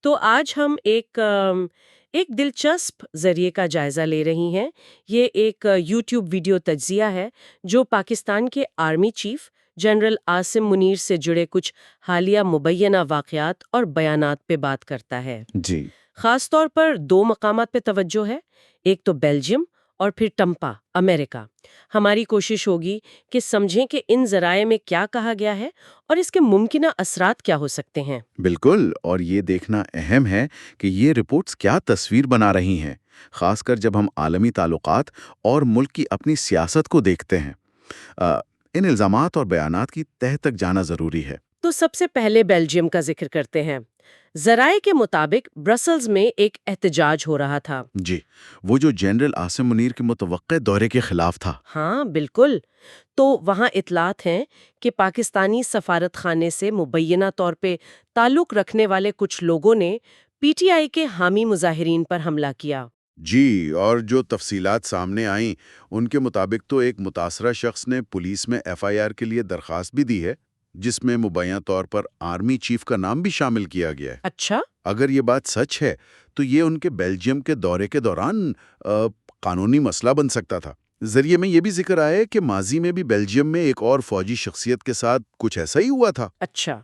تو آج ہم ایک دلچسپ ذریعے کا جائزہ لے رہی ہیں۔ یہ ایک یوٹیوب ویڈیو تجزیہ ہے جو پاکستان کے army chief general Asim Munir سے جڑے کچھ حالیہ مبینہ واقعات اور بیانات پہ بات کرتا ہے۔ جی خاص طور پر دو مقامات پہ توجہ ہے، ایک تو بیلجیم اور پھر ٹمپا، امریکہ۔ ہماری کوشش ہوگی کہ سمجھیں کہ ان ذرائع میں کیا کہا گیا ہے اور اس کے ممکنہ اثرات کیا ہو سکتے ہیں۔ بالکل، اور یہ دیکھنا اہم ہے کہ یہ رپورٹس کیا تصویر بنا رہی ہیں، خاص کر جب ہم عالمی تعلقات اور ملک کی اپنی سیاست کو دیکھتے ہیں۔ ان الزامات اور بیانات کی تہہ تک جانا ضروری ہے۔ تو سب سے پہلے بیلجیم کا ذکر کرتے ہیں۔ ذرائع کے مطابق برسلز میں ایک احتجاج ہو رہا تھا۔ جی، وہ جو جنرل عاصم منیر کے متوقع دورے کے خلاف تھا۔ ہاں بالکل، تو وہاں اطلاعات ہیں کہ پاکستانی سفارت خانے سے مبینہ طور پہ تعلق رکھنے والے کچھ لوگوں نے پی ٹی آئی کے حامی مظاہرین پر حملہ کیا۔ جی، اور جو تفصیلات سامنے آئیں ان کے مطابق تو ایک متاثرہ شخص نے پولیس میں ایف آئی آر کے لیے درخواست بھی دی ہے، جس میں مبینہ طور پر آرمی چیف کا نام بھی شامل کیا گیا ہے۔ اچھا، اگر یہ بات سچ ہے تو یہ ان کے بیلجیم کے دورے کے دوران قانونی مسئلہ بن سکتا تھا۔ ذریعے میں یہ بھی ذکر آیا ہے کہ ماضی میں بھی بیلجیم میں ایک اور فوجی شخصیت کے ساتھ کچھ ایسا ہی ہوا تھا۔ اچھا،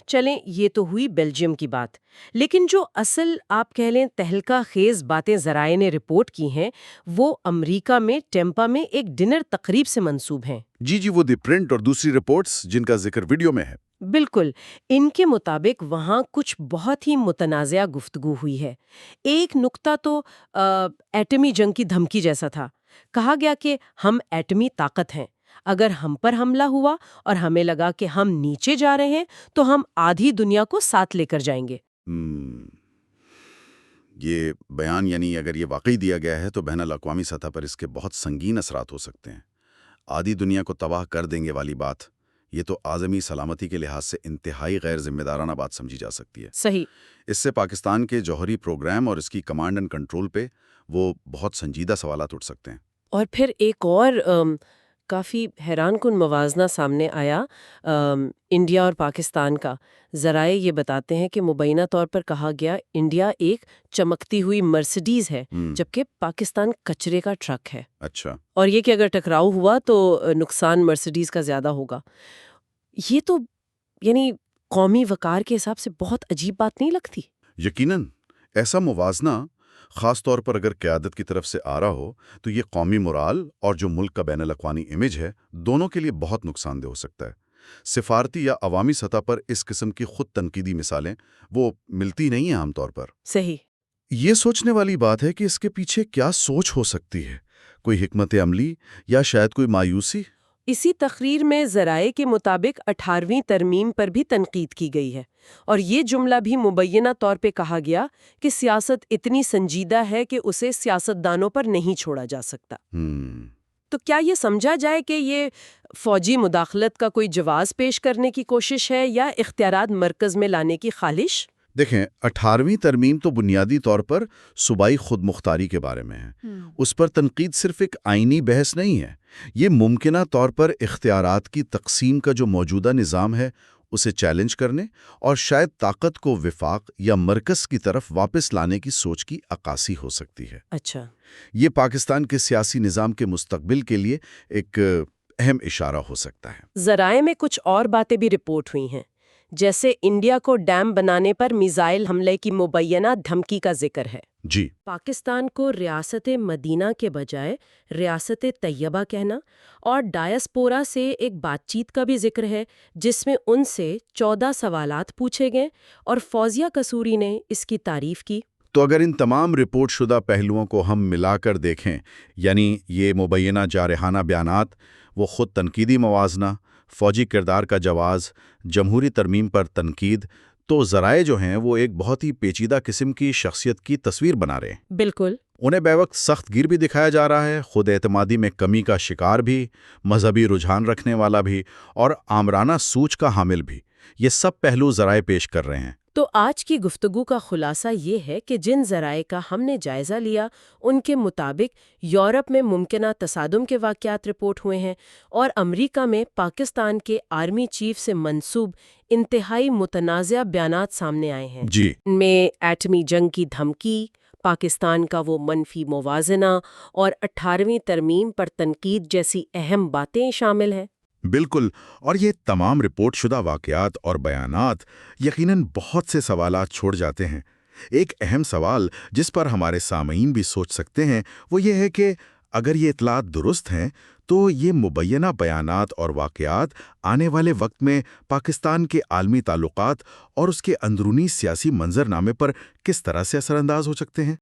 چلیں یہ تو ہوئی بیلجیم کی بات، لیکن جو اصل آپ کہہ لیں تہلکہ خیز باتیں ذرائع نے رپورٹ کی ہیں وہ امریکہ میں ٹیمپا میں ایک ڈنر تقریب سے منسوب ہیں۔ جی، وہ دی پرنٹ اور دوسری رپورٹس جن کا ذکر ویڈیو میں ہے۔ بالکل، ان کے مطابق وہاں کچھ بہت ہی متنازعہ گفتگو ہوئی ہے۔ ایک نقطہ تو ایٹمی جنگ کی دھمکی جیسا تھا۔ کہا گیا کہ ہم ایٹمی طاقت ہیں، اگر ہم پر حملہ ہوا اور ہمیں لگا کہ ہم نیچے جا رہے ہیں تو ہم آدھی دنیا کو ساتھ لے کر جائیں گے۔ یہ بیان یعنی اگر یہ واقعی دیا گیا ہے تو بین الاقوامی سطح پر اس کے بہت سنگین اثرات ہو سکتے ہیں۔ آدھی دنیا کو تباہ کر دیں گے والی بات، یہ تو عالمی سلامتی کے لحاظ سے انتہائی غیر ذمہ دارانہ بات سمجھی جا سکتی ہے۔ صحیح۔ اس سے پاکستان کے جوہری پروگرام اور اس کی کمانڈ اینڈ کنٹرول پہ وہ بہت سنجیدہ سوالات اٹھ سکتے ہیں۔ اور پھر ایک اور کافی حیران کن موازنہ سامنے آیا انڈیا اور پاکستان کا۔ ذرائع یہ بتاتے ہیں کہ مبینہ طور پر کہا گیا انڈیا ایک چمکتی ہوئی مرسڈیز ہے جبکہ پاکستان کچرے کا ٹرک ہے۔ اچھا، اور یہ کہ اگر ٹکراؤ ہوا تو نقصان مرسڈیز کا زیادہ ہوگا۔ یہ تو یعنی قومی وقار کے حساب سے بہت عجیب بات نہیں لگتی؟ یقیناً ایسا موازنہ خاص طور پر اگر قیادت کی طرف سے آ رہا ہو تو یہ قومی مورال اور جو ملک کا بین الاقوامی امیج ہے دونوں کے لیے بہت نقصان دہ ہو سکتا ہے۔ سفارتی یا عوامی سطح پر اس قسم کی خود تنقیدی مثالیں وہ ملتی نہیں ہیں عام طور پر۔ صحیح۔ یہ سوچنے والی بات ہے کہ اس کے پیچھے کیا سوچ ہو سکتی ہے، کوئی حکمت عملی یا شاید کوئی مایوسی۔ اسی تقریر میں ذرائع کے مطابق 18ویں ترمیم پر بھی تنقید کی گئی ہے، اور یہ جملہ بھی مبینہ طور پہ کہا گیا کہ سیاست اتنی سنجیدہ ہے کہ اسے سیاستدانوں پر نہیں چھوڑا جا سکتا۔ تو کیا یہ سمجھا جائے کہ یہ فوجی مداخلت کا کوئی جواز پیش کرنے کی کوشش ہے یا اختیارات مرکز میں لانے کی خواہش؟ دیکھیں، 18ویں ترمیم تو بنیادی طور پر صوبائی خود مختاری کے بارے میں ہے۔ اس پر تنقید صرف ایک آئینی بحث نہیں ہے، یہ ممکنہ طور پر اختیارات کی تقسیم کا جو موجودہ نظام ہے اسے چیلنج کرنے اور شاید طاقت کو وفاق یا مرکز کی طرف واپس لانے کی سوچ کی عکاسی ہو سکتی ہے۔ اچھا، یہ پاکستان کے سیاسی نظام کے مستقبل کے لیے ایک اہم اشارہ ہو سکتا ہے۔ ذرائع میں کچھ اور باتیں بھی رپورٹ ہوئی ہیں، جیسے انڈیا کو ڈیم بنانے پر میزائل حملے کی مبینہ دھمکی کا ذکر ہے۔ جی، پاکستان کو ریاست مدینہ کے بجائے ریاست طیبہ کہنا اور ڈایاسپورا سے ایک بات چیت کا بھی ذکر ہے جس میں ان سے 14 سوالات پوچھے گئے اور فوزیہ قصوری نے اس کی تعریف کی۔ تو اگر ان تمام رپورٹ شدہ پہلوؤں کو ہم ملا کر دیکھیں، یعنی یہ مبینہ جارحانہ بیانات، وہ خود تنقیدی موازنہ، فوجی کردار کا جواز، جمہوری ترمیم پر تنقید، تو ذرائع جو ہیں وہ ایک بہت ہی پیچیدہ قسم کی شخصیت کی تصویر بنا رہے ہیں۔ بالکل۔ انہیں بے وقت سخت گیر بھی دکھایا جا رہا ہے، خود اعتمادی میں کمی کا شکار بھی، مذہبی رجحان رکھنے والا بھی اور آمرانہ سوچ کا حامل بھی۔ یہ سب پہلو ذرائع پیش کر رہے ہیں۔ تو آج کی گفتگو کا خلاصہ یہ ہے کہ جن ذرائع کا ہم نے جائزہ لیا ان کے مطابق یورپ میں ممکنہ تصادم کے واقعات رپورٹ ہوئے ہیں اور امریکہ میں پاکستان کے آرمی چیف سے منسوب انتہائی متنازع بیانات سامنے آئے ہیں۔ جی، ان میں ایٹمی جنگ کی دھمکی، پاکستان کا وہ منفی موازنہ اور 18ویں ترمیم پر تنقید جیسی اہم باتیں شامل ہیں۔ بالکل، اور یہ تمام رپورٹ شدہ واقعات اور بیانات یقیناً بہت سے سوالات چھوڑ جاتے ہیں۔ ایک اہم سوال جس پر ہمارے سامعین بھی سوچ سکتے ہیں وہ یہ ہے کہ اگر یہ اطلاعات درست ہیں تو یہ مبینہ بیانات اور واقعات آنے والے وقت میں پاکستان کے عالمی تعلقات اور اس کے اندرونی سیاسی منظرنامے پر کس طرح سے اثر انداز ہو سکتے ہیں؟